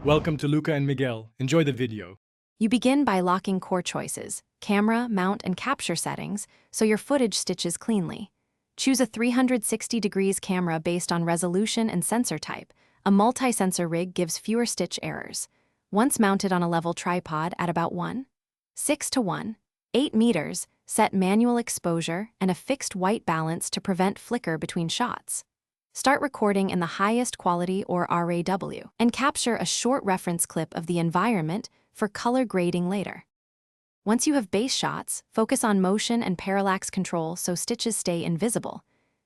Welcome to Luca and Miguel. Enjoy the video. You begin by locking core choices, camera, mount, and capture settings, so your footage stitches cleanly. Choose a 360 degrees camera based on resolution and sensor type. A multi-sensor rig gives fewer stitch errors. Once mounted on a level tripod at about 1:6 to 1:8 meters, set manual exposure and a fixed white balance to prevent flicker between shots. Start recording in the highest quality or RAW, and capture a short reference clip of the environment for color grading later. Once you have base shots, focus on motion and parallax control so stitches stay invisible.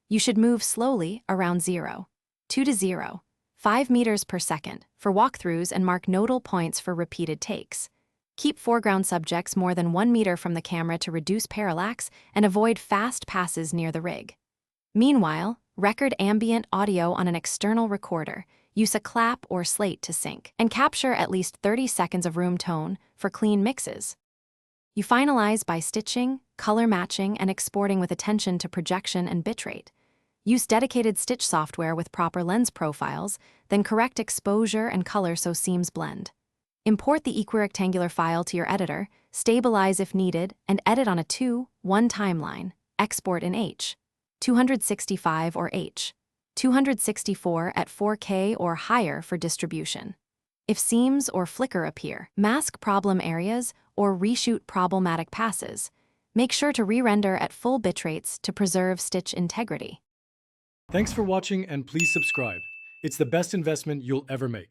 You should move slowly around 0.2 to 0.5 meters per second for walkthroughs and mark nodal points for repeated takes. Keep foreground subjects more than 1 meter from the camera to reduce parallax and avoid fast passes near the rig. Meanwhile, record ambient audio on an external recorder. Use a clap or slate to sync, and capture at least 30 seconds of room tone for clean mixes. You finalize by stitching, color matching, and exporting with attention to projection and bitrate. Use dedicated stitch software with proper lens profiles, then correct exposure and color so seams blend. Import the equirectangular file to your editor, stabilize if needed, and edit on a 2:1 timeline. Export in H.265 or H.264 at 4K or higher for distribution. If seams or flicker appear, mask problem areas or reshoot problematic passes. Make sure to re-render at full bitrates to preserve stitch integrity. Thanks for watching and please subscribe. It's the best investment you'll ever make.